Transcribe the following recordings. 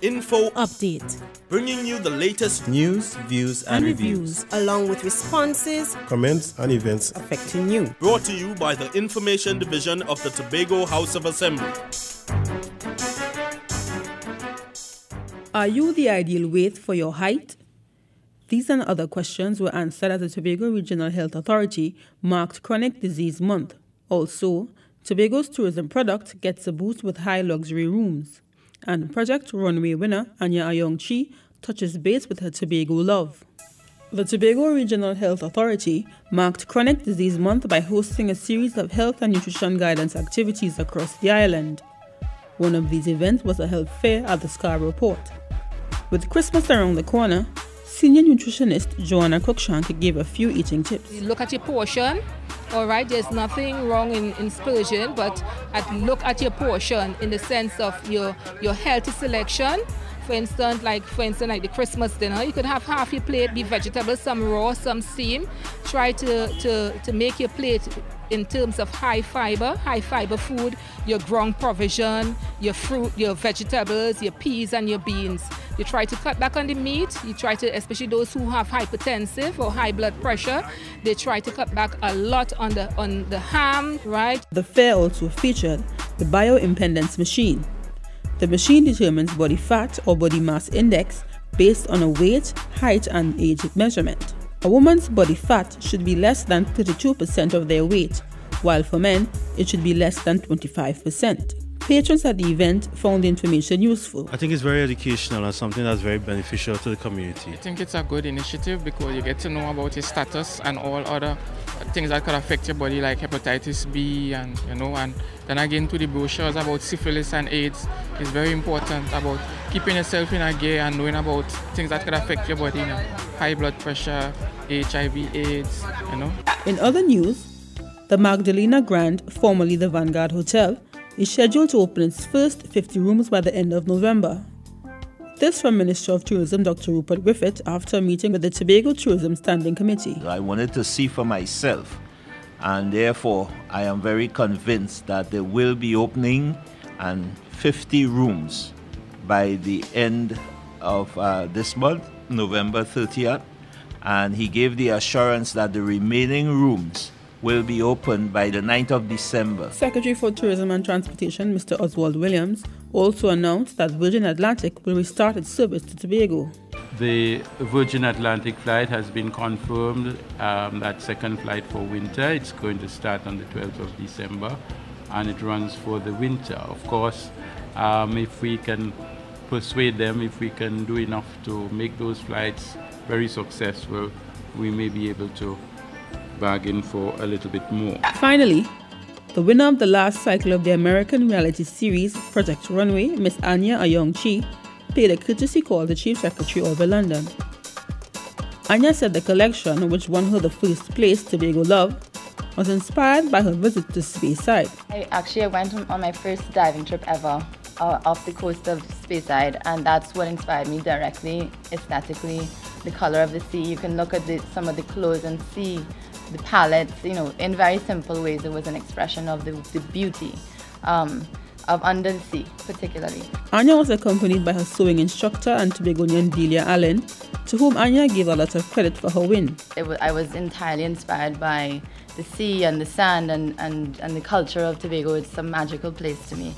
Info Update, bringing you the latest news, views, and reviews, along with responses, comments, and events affecting you. brought to you by the Information Division of the Tobago House of Assembly. Are you the ideal weight for your height? These and other questions were answered as the Tobago Regional Health Authority marked Chronic Disease Month. Also, Tobago's tourism product gets a boost with high luxury rooms. And Project Runway winner Anya Ayong Chee touches base with her Tobago love. The Tobago Regional Health Authority marked Chronic Disease Month by hosting a series of health and nutrition guidance activities across the island. One of these events was a health fair at the Scarborough Port. With Christmas around the corner, senior nutritionist Joanna Cruikshank gave a few eating tips. Look at your portion. All right, there's nothing wrong in splurging, but look at your portion in the sense of your healthy selection. For instance, like the Christmas dinner, you could have half your plate be vegetables, some raw, some steam. Try to make your plate in terms of high fiber food, your ground provision, your fruit, your vegetables, your peas and your beans. You try to cut back on the meat. You try to, especially those who have hypertensive or high blood pressure, they try to cut back a lot on the ham, right? The fair also featured the bioimpedance machine. The machine determines body fat or body mass index based on a weight, height, and age measurement. A woman's body fat should be less than 32% of their weight, while for men, it should be less than 25%. Patrons at the event found the information useful. I think it's very educational and something that's very beneficial to the community. I think it's a good initiative because you get to know about your status and all other things that could affect your body, like hepatitis B, and then again to the brochures about syphilis and AIDS is very important about keeping yourself in a gear and knowing about things that could affect your body, high blood pressure, HIV, AIDS, In other news, the Magdalena Grand, formerly the Vanguard Hotel, is scheduled to open its first 50 rooms by the end of November. This from Minister of Tourism Dr. Rupert Griffith after a meeting with the Tobago Tourism Standing Committee. I wanted to see for myself, and therefore I am very convinced that there will be opening and 50 rooms by the end of this month, November 30th, and he gave the assurance that the remaining rooms will be open by the 9th of December. Secretary for Tourism and Transportation, Mr. Oswald Williams, also announced that Virgin Atlantic will restart its service to Tobago. The Virgin Atlantic flight has been confirmed, that second flight for winter. It's going to start on the 12th of December and it runs for the winter. Of course, if we can persuade them, if we can do enough to make those flights very successful, we may be able to bargain for a little bit more. Finally, the winner of the last cycle of the American reality series Project Runway, Miss Anya Ayong Chee, paid a courtesy call to Chief Secretary Orville London. Anya said the collection, which won her the first place, Tobago Love, was inspired by her visit to Speyside. I went on my first diving trip ever off the coast of Speyside, and that's what inspired me directly, aesthetically, the color of the sea. You can look at some of the clothes and see the palettes, in very simple ways. It was an expression of the beauty of under the sea, particularly. Anya was accompanied by her sewing instructor and Tobagonian Delia Allen, to whom Anya gave a lot of credit for her win. I was entirely inspired by the sea and the sand and the culture of Tobago. It's a magical place to me.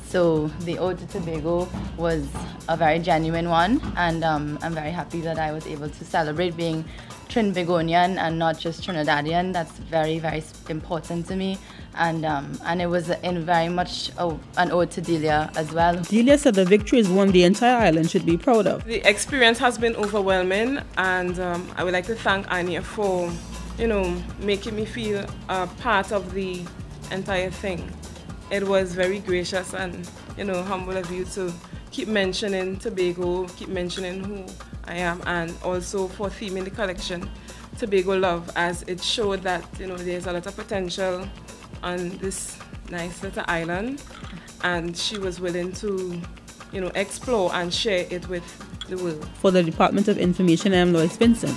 So the Ode to Tobago was a very genuine one, and I'm very happy that I was able to celebrate being Trinbagonian and not just Trinidadian. That's very, very important to me, and it was in very much an ode to Delia as well. Delia said the victory is one the entire island should be proud of. The experience has been overwhelming, and I would like to thank Anya for, making me feel a part of the entire thing. It was very gracious and, humble of you to keep mentioning Tobago, keep mentioning who I am, and also for theming the collection Tobago Love, as it showed that, there's a lot of potential on this nice little island, and she was willing to, explore and share it with the world. For the Department of Information, I am Lois Vincent.